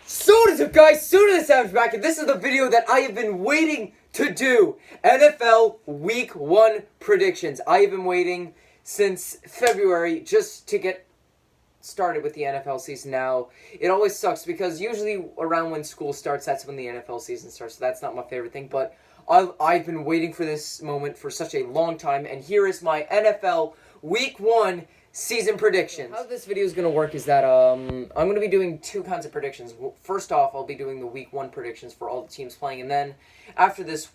So what is up, guys? Soon as Savage back, and this is the video that I have been waiting to do. NFL Week 1 predictions. I have been waiting since February just to get started with the NFL season now. It always sucks because usually around when school starts, that's when the NFL season starts. So that's not my favorite thing, but I've been waiting for this moment for such a long time, and here is my NFL Week 1 season predictions. How this video is going to work is that I'm going to be doing two kinds of predictions. First off, I'll be doing the Week 1 predictions for all the teams playing, and then after those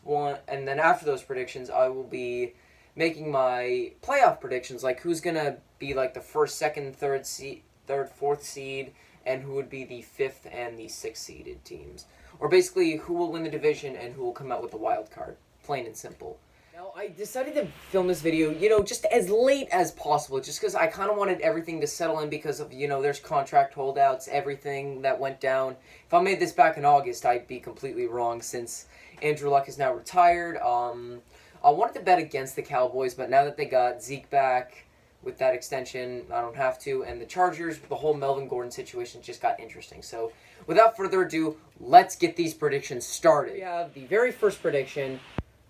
predictions, I will be making my playoff predictions, like who's going to be like the first, second, third, fourth seed, and who would be the fifth and the sixth seeded teams. Or basically, who will win the division and who will come out with the wild card. Plain and simple. Now, I decided to film this video, just as late as possible, just because I kind of wanted everything to settle in because of, there's contract holdouts, everything that went down. If I made this back in August, I'd be completely wrong since Andrew Luck is now retired. I wanted to bet against the Cowboys, but now that they got Zeke back with that extension, I don't have to. And the Chargers, the whole Melvin Gordon situation just got interesting. So, without further ado, let's get these predictions started. We have the very first prediction: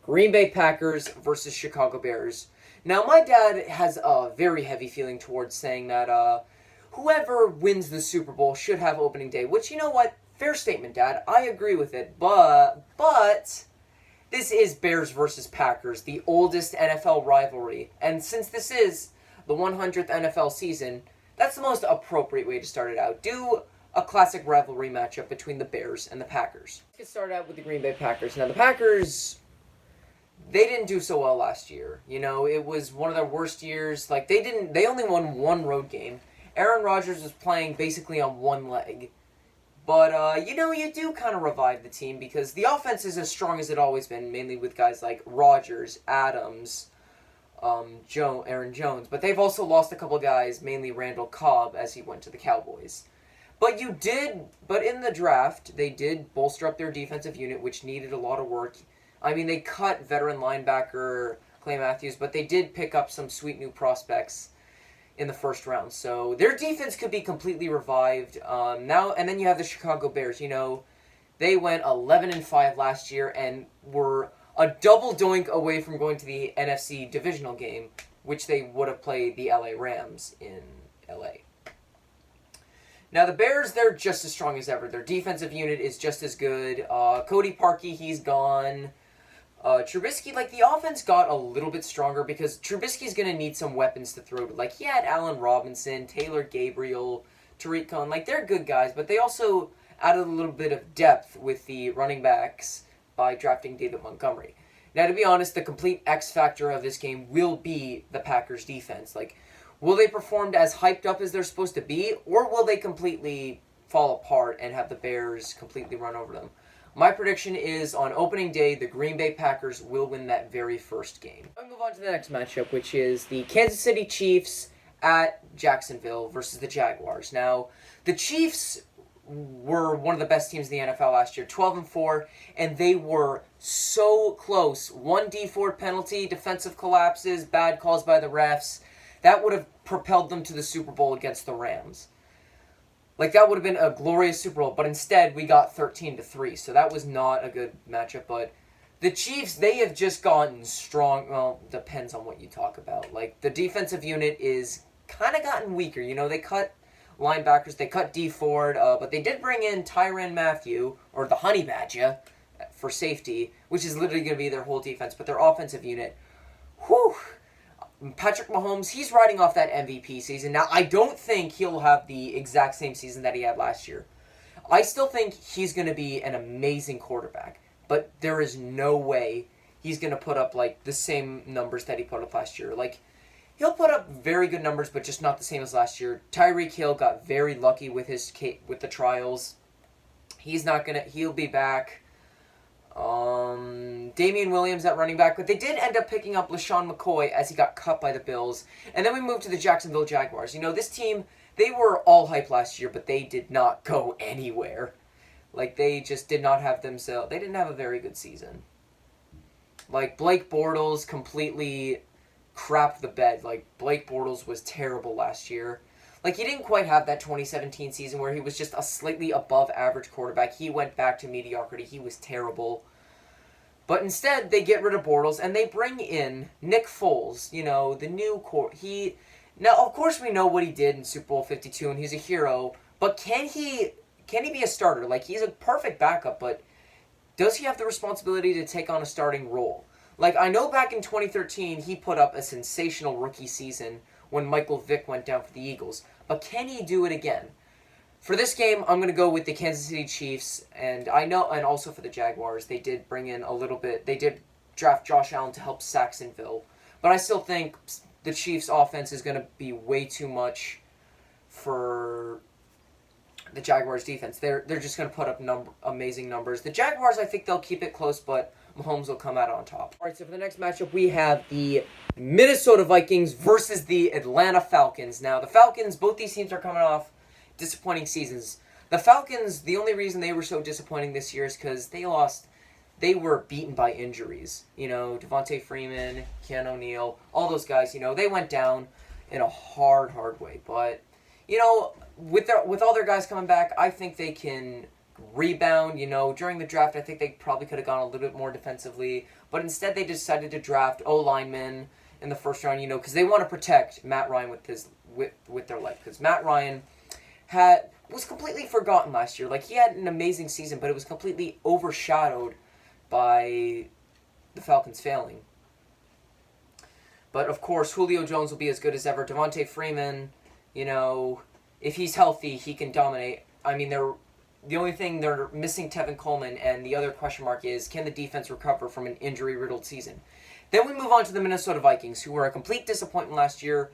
Green Bay Packers versus Chicago Bears. Now, my dad has a very heavy feeling towards saying that whoever wins the Super Bowl should have opening day, which, you know what? Fair statement, Dad. I agree with it, but this is Bears versus Packers, the oldest NFL rivalry. And since this is the 100th NFL season, that's the most appropriate way to start it out. Do a classic rivalry matchup between the Bears and the Packers. Let's get started out with the Green Bay Packers. Now, the Packers, they didn't do so well last year. It was one of their worst years. They only won one road game. Aaron Rodgers was playing basically on one leg. But, you do kind of revive the team because the offense is as strong as it always been, mainly with guys like Rodgers, Adams, Aaron Jones. But they've also lost a couple guys, mainly Randall Cobb, as he went to the Cowboys. But in the draft, they did bolster up their defensive unit, which needed a lot of work. I mean, they cut veteran linebacker Clay Matthews, but they did pick up some sweet new prospects in the first round. So their defense could be completely revived. And then you have the Chicago Bears. They went 11-5 last year and were a double doink away from going to the NFC divisional game, which they would have played the LA Rams in LA. Now, the Bears, they're just as strong as ever. Their defensive unit is just as good. Cody Parkey, he's gone. Trubisky, the offense got a little bit stronger because Trubisky's going to need some weapons to throw to. He had Allen Robinson, Taylor Gabriel, Tariq Cohen. They're good guys, but they also added a little bit of depth with the running backs by drafting David Montgomery. Now, to be honest, the complete X factor of this game will be the Packers' defense. Will they perform as hyped up as they're supposed to be, or will they completely fall apart and have the Bears completely run over them? My prediction is on opening day, the Green Bay Packers will win that very first game. I'll move on to the next matchup, which is the Kansas City Chiefs at Jacksonville versus the Jaguars. Now, the Chiefs were one of the best teams in the NFL last year, 12-4, and they were so close. One Dee Ford penalty, defensive collapses, bad calls by the refs. That would have propelled them to the Super Bowl against the Rams. That would have been a glorious Super Bowl, but instead we got 13-3, so that was not a good matchup. But the Chiefs, they have just gotten strong. Well, depends on what you talk about. The defensive unit is kind of gotten weaker. They cut linebackers, they cut Dee Ford, but they did bring in Tyrann Mathieu, or the Honey Badger, for safety, which is literally going to be their whole defense. But their offensive unit, whew. Patrick Mahomes, he's riding off that MVP season. Now, I don't think he'll have the exact same season that he had last year. I still think he's going to be an amazing quarterback, but there is no way he's going to put up, the same numbers that he put up last year. He'll put up very good numbers, but just not the same as last year. Tyreek Hill got very lucky with the trials. He'll be back. Damian Williams at running back, but they did end up picking up LaShawn McCoy as he got cut by the Bills. And then we moved to the Jacksonville Jaguars. This team, they were all hype last year, but they did not go anywhere. They just did not have themselves. They didn't have a very good season. Blake Bortles completely crapped the bed. Blake Bortles was terrible last year. Like, he didn't quite have that 2017 season where he was just a slightly above average quarterback. He went back to mediocrity. He was terrible. But instead, they get rid of Bortles and they bring in Nick Foles, the new Now, of course, we know what he did in Super Bowl 52, and he's a hero. But can he be a starter? Like, he's a perfect backup, but does he have the responsibility to take on a starting role? Like, I know back in 2013, he put up a sensational rookie season when Michael Vick went down for the Eagles. But can he do it again? For this game, I'm going to go with the Kansas City Chiefs, and also for the Jaguars, they did bring in a little bit. They did draft Josh Allen to help Saxonville. But I still think the Chiefs' offense is going to be way too much for the Jaguars' defense. They're just going to put up amazing numbers. The Jaguars, I think they'll keep it close, but Mahomes will come out on top. All right, so for the next matchup, we have the Minnesota Vikings versus the Atlanta Falcons. Now, the Falcons, both these teams are coming off disappointing seasons. The Falcons, the only reason they were so disappointing this year is because they were beaten by injuries. Devontae Freeman, Keanu O'Neal, all those guys, they went down in a hard way. But, with all their guys coming back, I think they can rebound. During the draft, I think they probably could have gone a little bit more defensively. But instead, they decided to draft O-linemen in the first round, because they want to protect Matt Ryan with their life. Because Matt Ryan was completely forgotten last year. Like, he had an amazing season, but it was completely overshadowed by the Falcons failing. But, of course, Julio Jones will be as good as ever. Devontae Freeman, if he's healthy, he can dominate. I mean, the only thing they're missing Tevin Coleman, and the other question mark is, can the defense recover from an injury-riddled season? Then we move on to the Minnesota Vikings, who were a complete disappointment last year.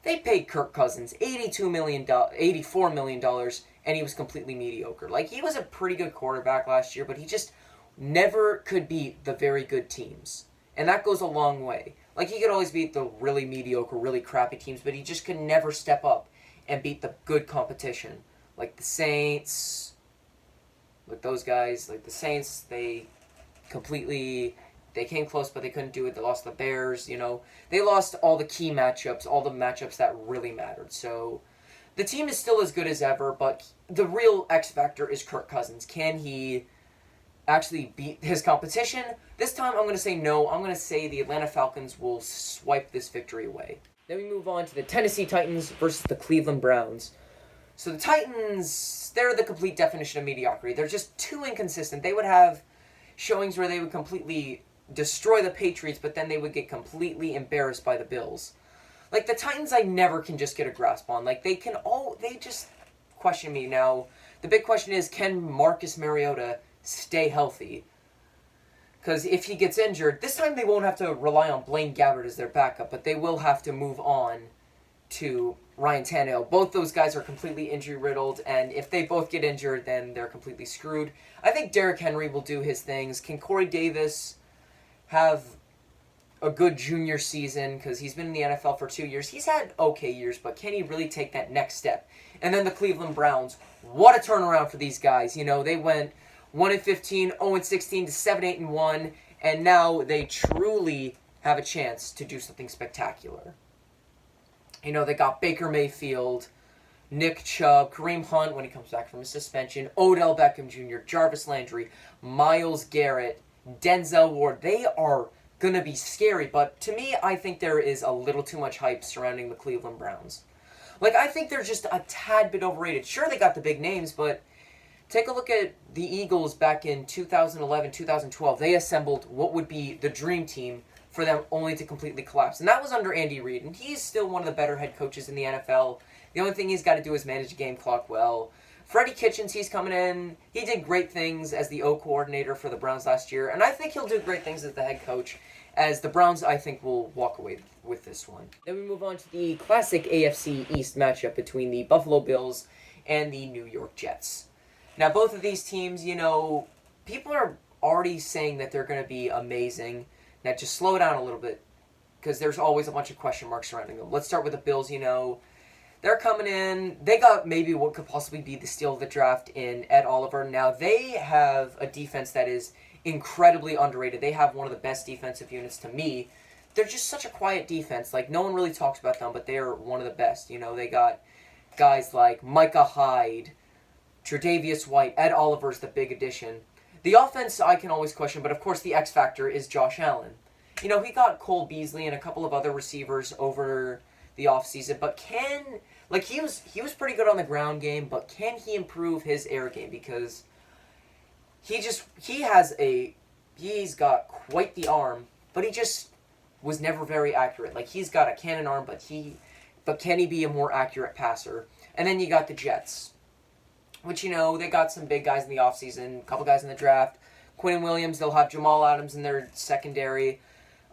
They paid Kirk Cousins $84 million, and he was completely mediocre. Like, he was a pretty good quarterback last year, but he just never could beat the very good teams. And that goes a long way. Like, he could always beat the really mediocre, really crappy teams, but he just could never step up and beat the good competition. Like the Saints, like those guys, like the Saints, they came close, but they couldn't do it. They lost the Bears, They lost all the key matchups, all the matchups that really mattered. So the team is still as good as ever, but the real X factor is Kirk Cousins. Can he actually beat his competition? This time I'm going to say no. I'm going to say the Atlanta Falcons will swipe this victory away. Then we move on to the Tennessee Titans versus the Cleveland Browns. So the Titans, they're the complete definition of mediocrity. They're just too inconsistent. They would have showings where they would completely destroy the Patriots, but then they would get completely embarrassed by the Bills. Like, the Titans, I never can just get a grasp on. Like, they just question me. Now, the big question is, can Marcus Mariota stay healthy? Because if he gets injured, this time they won't have to rely on Blaine Gabbert as their backup, but they will have to move on to Ryan Tannehill. Both those guys are completely injury-riddled, and if they both get injured, then they're completely screwed. I think Derrick Henry will do his things. Can Corey Davis have a good junior season? Because he's been in the NFL for 2 years. He's had okay years, but can he really take that next step? And then the Cleveland Browns. What a turnaround for these guys. They went 1-15, 0-16 to 7-8-1, and now they truly have a chance to do something spectacular. They got Baker Mayfield, Nick Chubb, Kareem Hunt when he comes back from his suspension, Odell Beckham Jr., Jarvis Landry, Myles Garrett, Denzel Ward. They are going to be scary, but to me, I think there is a little too much hype surrounding the Cleveland Browns. Like, I think they're just a tad bit overrated. Sure, they got the big names, but take a look at the Eagles back in 2011, 2012. They assembled what would be the dream team for them only to completely collapse. And that was under Andy Reid, and he's still one of the better head coaches in the NFL. The only thing he's got to do is manage the game clock well. Freddie Kitchens, he's coming in. He did great things as the O coordinator for the Browns last year, and I think he'll do great things as the head coach, as the Browns, I think, will walk away with this one. Then we move on to the classic AFC East matchup between the Buffalo Bills and the New York Jets. Now, both of these teams, people are already saying that they're going to be amazing. Now, just slow down a little bit, because there's always a bunch of question marks surrounding them. Let's start with the Bills, They're coming in. They got maybe what could possibly be the steal of the draft in Ed Oliver. Now, they have a defense that is incredibly underrated. They have one of the best defensive units to me. They're just such a quiet defense. Like, no one really talks about them, but they're one of the best. They got guys like Micah Hyde, Tre'Davious White, Ed Oliver's the big addition. The offense I can always question, but of course the X factor is Josh Allen. He got Cole Beasley and a couple of other receivers over the offseason, but he was pretty good on the ground game, but can he improve his air game? Because he's got quite the arm, but he just was never very accurate. He's got a cannon arm, but can he be a more accurate passer? And then you got the Jets, which, they got some big guys in the offseason, a couple guys in the draft. Quinn Williams, they'll have Jamal Adams in their secondary.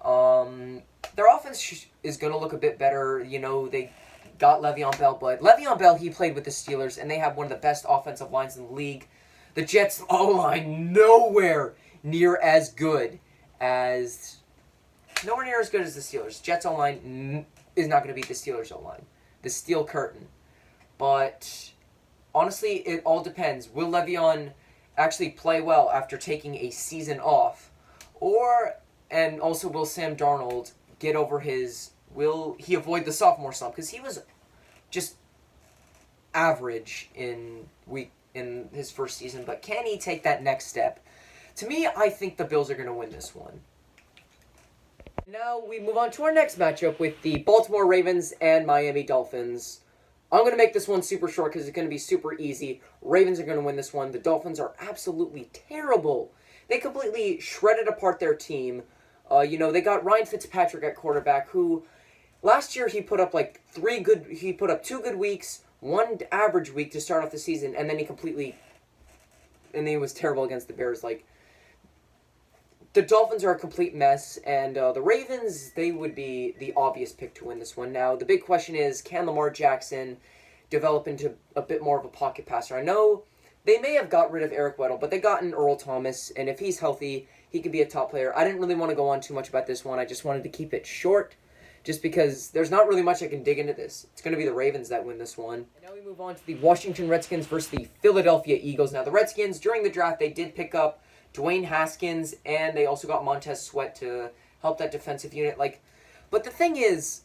Their offense is going to look a bit better. They got Le'Veon Bell, but Le'Veon Bell, he played with the Steelers, and they have one of the best offensive lines in the league. The Jets' O-line, nowhere near as good as the Steelers. Jets' O-line is not going to beat the Steelers' O-line. The Steel Curtain. But honestly, it all depends. Will Le'Veon actually play well after taking a season off? And also, will Sam Darnold get over will he avoid the sophomore slump? Because he was just average in his first season, but can he take that next step? To me, I think the Bills are going to win this one. Now we move on to our next matchup with the Baltimore Ravens and Miami Dolphins. I'm going to make this one super short because it's going to be super easy. Ravens are going to win this one. The Dolphins are absolutely terrible. They completely shredded apart their team. They got Ryan Fitzpatrick at quarterback, who last year he put up 2 good weeks, 1 average week to start off the season, and then he was terrible against the Bears. The Dolphins are a complete mess, and the Ravens, they would be the obvious pick to win this one. Now, the big question is, can Lamar Jackson develop into a bit more of a pocket passer? I know they may have got rid of Eric Weddle, but they got in Earl Thomas, and if he's healthy, he could be a top player. I didn't really want to go on too much about this one. I just wanted to keep it short, just because there's not really much I can dig into this. It's going to be the Ravens that win this one. And now we move on to the Washington Redskins versus the Philadelphia Eagles. Now, the Redskins, during the draft, they did pick up Dwayne Haskins, and they also got Montez Sweat to help that defensive unit. But the thing is,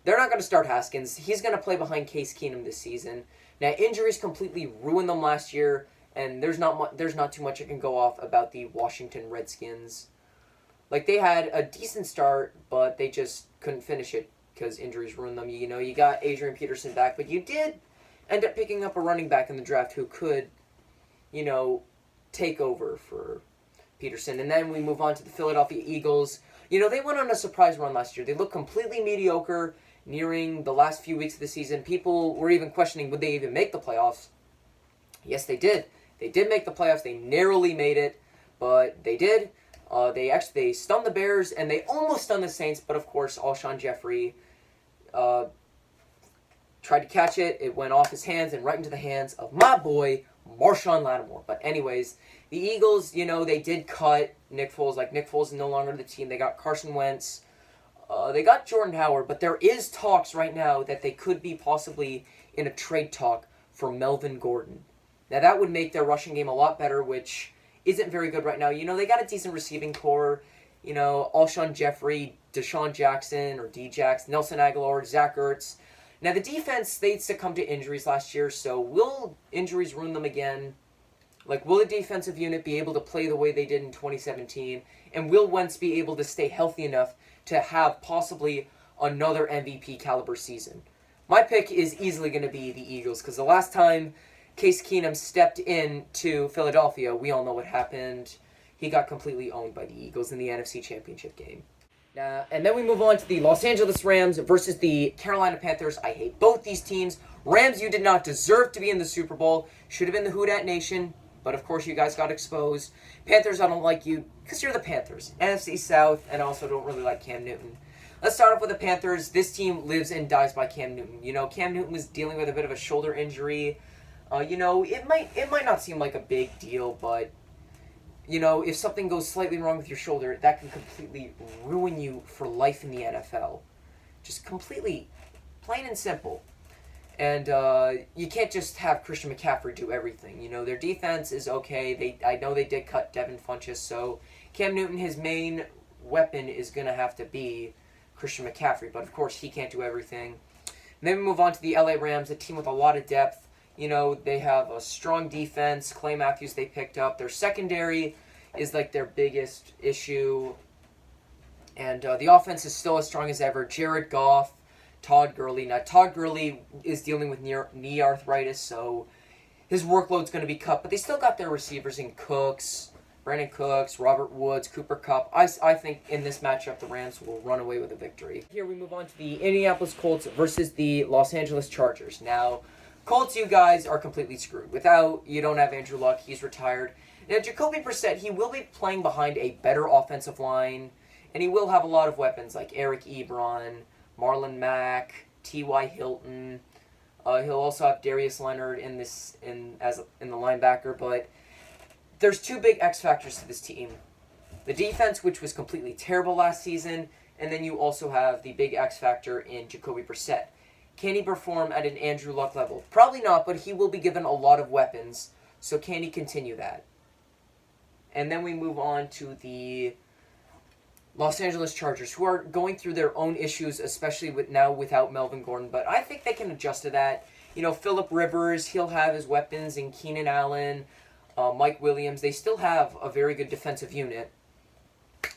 they're not going to start Haskins. He's going to play behind Case Keenum this season. Now, injuries completely ruined them last year, and there's not too much I can go off about the Washington Redskins. They had a decent start, but they just couldn't finish it because injuries ruined them. You got Adrian Peterson back, but you did end up picking up a running back in the draft who could, take over for Peterson. And then we move on to the Philadelphia Eagles. They went on a surprise run last year. They looked completely mediocre nearing the last few weeks of the season. People were even questioning, would they even make the playoffs? Yes, they did. They did make the playoffs. They narrowly made it, but they did. They stunned the Bears, and they almost stunned the Saints, but of course, Alshon Jeffrey tried to catch it. It went off his hands and right into the hands of my boy, Marshawn Lattimore. But anyways, the Eagles, they did cut Nick Foles. Nick Foles is no longer the team. They got Carson Wentz. They got Jordan Howard, but there is talks right now that they could be possibly in a trade talk for Melvin Gordon. Now, that would make their rushing game a lot better, which isn't very good right now. They got a decent receiving core. Alshon Jeffrey, Deshaun Jackson, or D-Jax, Nelson Aguilar, Zach Ertz. Now, the defense, they succumbed to injuries last year, so will injuries ruin them again? Will the defensive unit be able to play the way they did in 2017? And will Wentz be able to stay healthy enough to have possibly another MVP caliber season? My pick is easily going to be the Eagles, because the last time Case Keenum stepped into Philadelphia, we all know what happened. He got completely owned by the Eagles in the NFC Championship game. And then we move on to the Los Angeles Rams versus the Carolina Panthers. I hate both these teams. Rams, you did not deserve to be in the Super Bowl. Should have been the Who Dat Nation, but of course you guys got exposed. Panthers, I don't like you because you're the Panthers. NFC South, and I also don't really like Cam Newton. Let's start off with the Panthers. This team lives and dies by Cam Newton. Cam Newton was dealing with a bit of a shoulder injury. It might not seem like a big deal, but if something goes slightly wrong with your shoulder, that can completely ruin you for life in the NFL. Just completely, plain and simple. And you can't just have Christian McCaffrey do everything. Their defense is okay. I know they did cut Devin Funchess, so Cam Newton, his main weapon is going to have to be Christian McCaffrey. But of course, he can't do everything. And then we move on to the LA Rams, a team with a lot of depth. You know, they have a strong defense. Clay Matthews they picked up. Their secondary is like their biggest issue. And the offense is still as strong as ever. Jared Goff, Todd Gurley. Now, Todd Gurley is dealing with knee arthritis, so his workload's going to be cut. But they still got their receivers in Cooks, Brandon Cooks, Robert Woods, Cooper Kupp. I think in this matchup, the Rams will run away with a victory. Here we move on to the Indianapolis Colts versus the Los Angeles Chargers. Now, Colts, you guys are completely screwed. You don't have Andrew Luck. He's retired. Now, Jacoby Brissett, he will be playing behind a better offensive line, and he will have a lot of weapons like Eric Ebron, Marlon Mack, T.Y. Hilton. He'll also have Darius Leonard in the linebacker, but there's two big X factors to this team. The defense, which was completely terrible last season, and then you also have the big X factor in Jacoby Brissett. Can he perform at an Andrew Luck level? Probably not, but he will be given a lot of weapons, so can he continue that? And then we move on to the Los Angeles Chargers, who are going through their own issues, especially without Melvin Gordon, but I think they can adjust to that. You know, Phillip Rivers, he'll have his weapons in Keenan Allen, Mike Williams. They still have a very good defensive unit.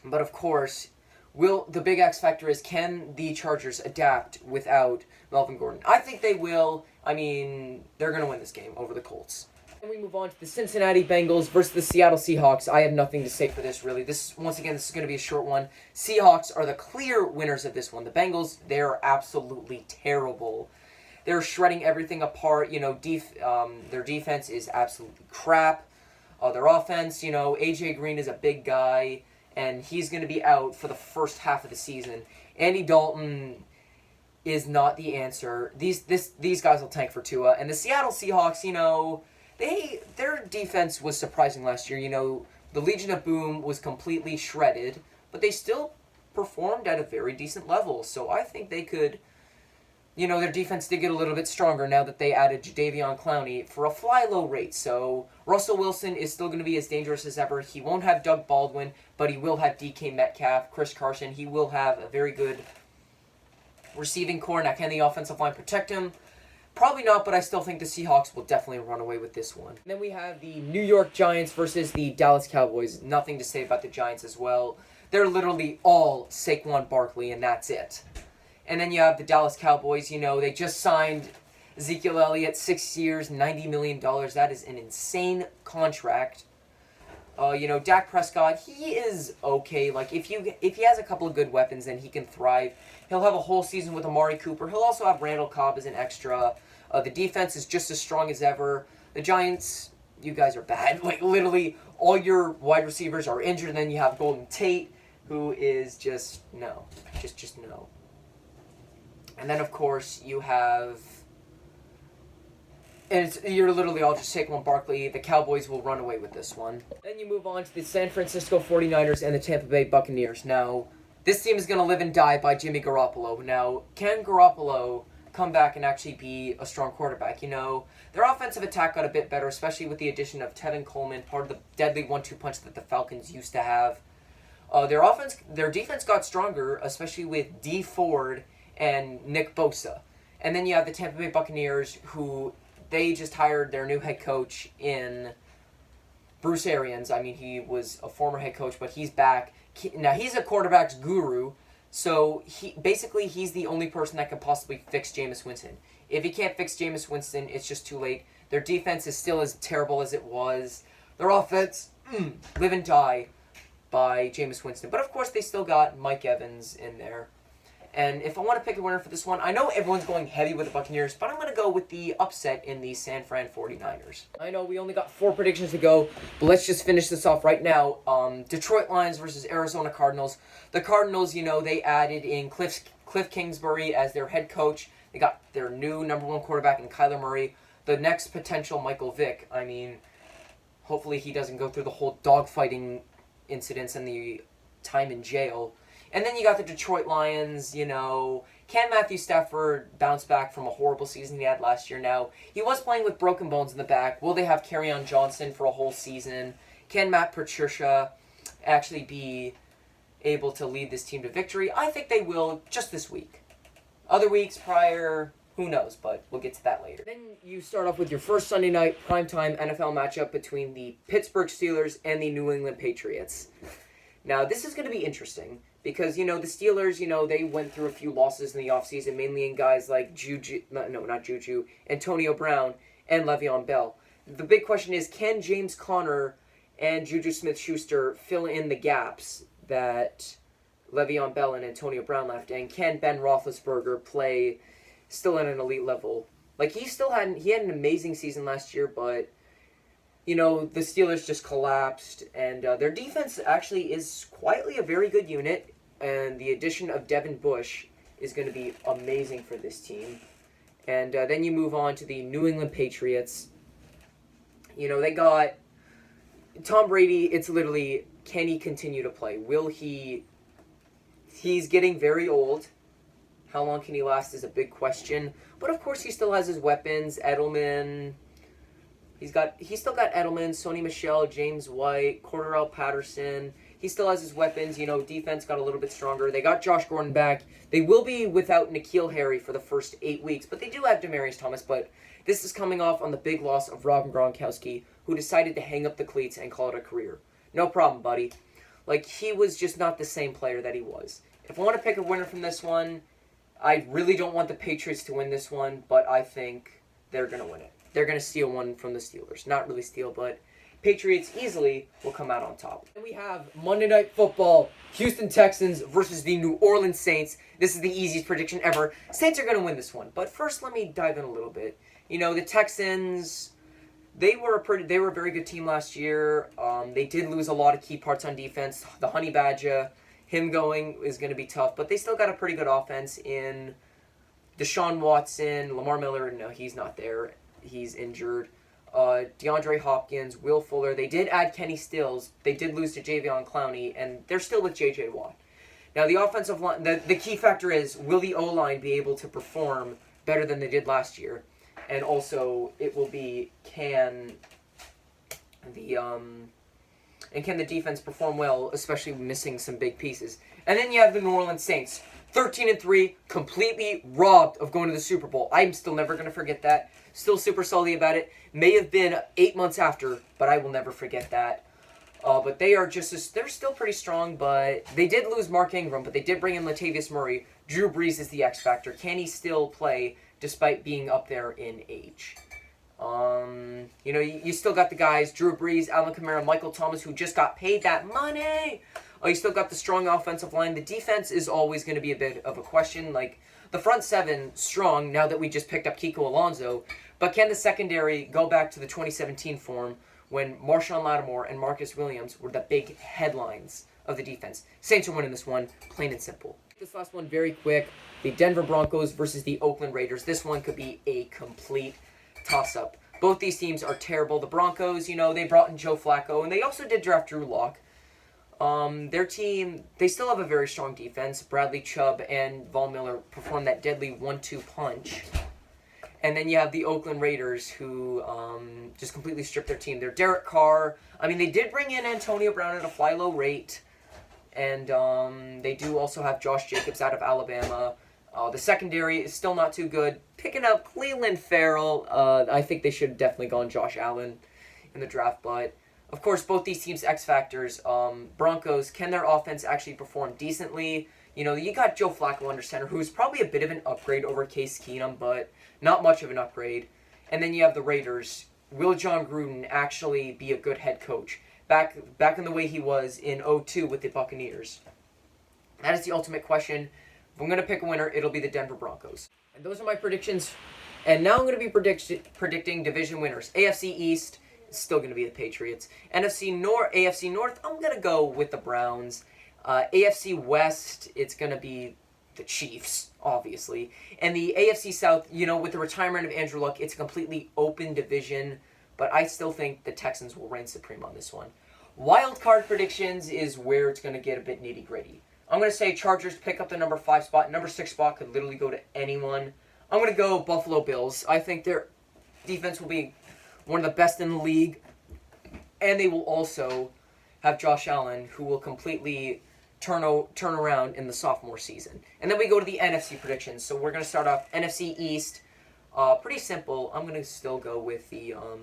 But of course, the big X factor is, can the Chargers adapt without Melvin Gordon? I think they will. I mean, they're going to win this game over the Colts. And we move on to the Cincinnati Bengals versus the Seattle Seahawks. I have nothing to say for this, really. Once again, this is going to be a short one. Seahawks are the clear winners of this one. The Bengals, they're absolutely terrible. They're shredding everything apart. You know, their defense is absolutely crap. Their offense, you know, A.J. Green is a big guy, and he's going to be out for the first half of the season. Andy Dalton is not the answer. These guys will tank for Tua. And the Seattle Seahawks, you know, their defense was surprising last year. You know, the Legion of Boom was completely shredded, but they still performed at a very decent level. So I think they could, you know, their defense did get a little bit stronger now that they added Jadeveon Clowney for a fly-low rate. So Russell Wilson is still going to be as dangerous as ever. He won't have Doug Baldwin, but he will have DK Metcalf, Chris Carson. He will have a very good receiving core. Now, can the offensive line protect him? Probably not, but I still think the Seahawks will definitely run away with this one. And then we have the New York Giants versus the Dallas Cowboys. Nothing to say about the Giants as well. They're literally all Saquon Barkley, and that's it. And then you have the Dallas Cowboys. You know, they just signed Ezekiel Elliott, 6 years, $90 million. That is an insane contract. You know, Dak Prescott, he is okay. Like, if he has a couple of good weapons, then he can thrive. He'll have a whole season with Amari Cooper. He'll also have Randall Cobb as an extra. The defense is just as strong as ever. The Giants, you guys are bad. Like, literally, all your wide receivers are injured. And then you have Golden Tate, who is just no. Just no. And then, of course, you have... And you're literally all just Saquon Barkley. The Cowboys will run away with this one. Then you move on to the San Francisco 49ers and the Tampa Bay Buccaneers. Now, this team is going to live and die by Jimmy Garoppolo. Now, can Garoppolo come back and actually be a strong quarterback? You know, their offensive attack got a bit better, especially with the addition of Tevin Coleman, part of the deadly 1-2 punch that the Falcons used to have. Their defense got stronger, especially with Dee Ford and Nick Bosa. And then you have the Tampa Bay Buccaneers, who... They just hired their new head coach in Bruce Arians. I mean, he was a former head coach, but he's back. Now, he's a quarterback's guru, so he's the only person that can possibly fix Jameis Winston. If he can't fix Jameis Winston, it's just too late. Their defense is still as terrible as it was. Their offense, live and die by Jameis Winston. But, of course, they still got Mike Evans in there. And if I want to pick a winner for this one, I know everyone's going heavy with the Buccaneers, but I'm going to go with the upset in the San Fran 49ers. I know we only got 4 predictions to go, but let's just finish this off right now. Detroit Lions versus Arizona Cardinals. The Cardinals, you know, they added in Cliff Kingsbury as their head coach. They got their new number 1 quarterback in Kyler Murray. The next potential Michael Vick. I mean, hopefully he doesn't go through the whole dogfighting incidents and the time in jail. And then you got the Detroit Lions, you know. Can Matthew Stafford bounce back from a horrible season he had last year? Now, he was playing with broken bones in the back. Will they have Kerryon Johnson for a whole season? Can Matt Patricia actually be able to lead this team to victory? I think they will just this week. Other weeks prior, Who knows, but we'll get to that later. Then you start off with your first Sunday night primetime NFL matchup between the Pittsburgh Steelers and the New England Patriots. Now, this is going to be interesting because, the Steelers, they went through a few losses in the offseason, mainly in guys like Antonio Brown and Le'Veon Bell. The big question is, can James Conner and Juju Smith-Schuster fill in the gaps that Le'Veon Bell and Antonio Brown left? And can Ben Roethlisberger play still at an elite level? Like, he had an amazing season last year, but the Steelers just collapsed, and their defense actually is quietly a very good unit, and the addition of Devin Bush is going to be amazing for this team. And then you move on to the New England Patriots. They got Tom Brady. It's literally, can he continue to play? He's getting very old. How long can he last is a big question. But of course he still has his weapons. Edelman. He's still got Edelman, Sony Michel, James White, Cordarrelle Patterson. He still has his weapons. Defense got a little bit stronger. They got Josh Gordon back. They will be without N'Keal Harry for the first 8 weeks, but they do have Demaryius Thomas. But this is coming off on the big loss of Rob Gronkowski, who decided to hang up the cleats and call it a career. No problem, buddy. He was just not the same player that he was. If I want to pick a winner from this one, I really don't want the Patriots to win this one, but I think they're going to win it. They're going to steal one from the Steelers. Not really steal, but Patriots easily will come out on top. And we have Monday Night Football, Houston Texans versus the New Orleans Saints. This is the easiest prediction ever. Saints are going to win this one. But first, let me dive in a little bit. The Texans, they were a very good team last year. They did lose a lot of key parts on defense. The Honey Badger, him going is going to be tough, but they still got a pretty good offense in Deshaun Watson, Lamar Miller. No, he's not there. He's injured. DeAndre Hopkins, Will Fuller. They did add Kenny Stills. They did lose to Jadeveon Clowney, and they're still with J.J. Watt. Now, the offensive line, the key factor is, will the O-line be able to perform better than they did last year? And also, it will be, can the defense perform well, especially missing some big pieces? And then you have the New Orleans Saints, 13-3, completely robbed of going to the Super Bowl. I'm still never going to forget that. Still super salty about it. May have been 8 months after, but I will never forget that. But they are they're still pretty strong, but they did lose Mark Ingram, but they did bring in Latavius Murray. Drew Brees is the X factor. Can he still play despite being up there in age? You still got the guys, Drew Brees, Alvin Kamara, Michael Thomas, who just got paid that money. You still got the strong offensive line. The defense is always going to be a bit of a question. The front seven, strong, now that we just picked up Kiko Alonso. But can the secondary go back to the 2017 form when Marshawn Lattimore and Marcus Williams were the big headlines of the defense? Saints are winning this one, plain and simple. This last one very quick. The Denver Broncos versus the Oakland Raiders. This one could be a complete toss-up. Both these teams are terrible. The Broncos, they brought in Joe Flacco, and they also did draft Drew Lock. Their team, they still have a very strong defense. Bradley Chubb and Von Miller perform that deadly 1-2 punch. And then you have the Oakland Raiders, who just completely stripped their team. They're Derek Carr. They did bring in Antonio Brown at a fly-low rate. And they do also have Josh Jacobs out of Alabama. The secondary is still not too good. Picking up Cleveland Farrell. I think they should have definitely gone Josh Allen in the draft. But, of course, both these teams' X factors. Broncos, can their offense actually perform decently? You got Joe Flacco under center, who's probably a bit of an upgrade over Case Keenum, but not much of an upgrade. And then you have the Raiders. Will John Gruden actually be a good head coach? Back in the way he was in 2002 with the Buccaneers? That is the ultimate question. If I'm going to pick a winner, it'll be the Denver Broncos. And those are my predictions. And now I'm going to be predicting division winners. AFC East, it's still going to be the Patriots. AFC North, I'm going to go with the Browns. AFC West, it's going to be the Chiefs, obviously. And the AFC South, with the retirement of Andrew Luck, it's a completely open division. But I still think the Texans will reign supreme on this one. Wild card predictions is where it's going to get a bit nitty-gritty. I'm going to say Chargers pick up the number 5 spot. Number 6 spot could literally go to anyone. I'm going to go Buffalo Bills. I think their defense will be one of the best in the league. And they will also have Josh Allen, who will completely turn around in the sophomore season. And then we go to the NFC predictions. So we're going to start off NFC East. Pretty simple. I'm gonna still go with the God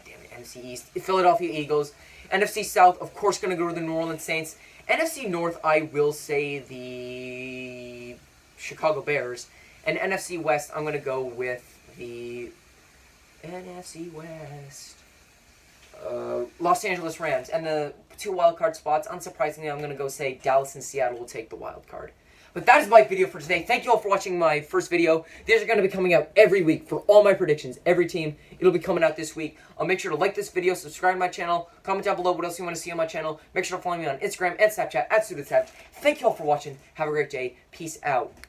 damn it, NFC East, Philadelphia Eagles. NFC South, of course, gonna go to the New Orleans Saints. NFC North, I will say the Chicago Bears. And NFC West, I'm gonna go with the NFC West. Los Angeles Rams. And the 2 wildcard spots, unsurprisingly, I'm going to go say Dallas and Seattle will take the wild card. But that is my video for today. Thank you all for watching my first video. These are going to be coming out every week for all my predictions. Every team, it'll be coming out this week. Make sure to like this video, subscribe to my channel, comment down below what else you want to see on my channel. Make sure to follow me on Instagram and Snapchat @SudoTab. Thank you all for watching. Have a great day. Peace out.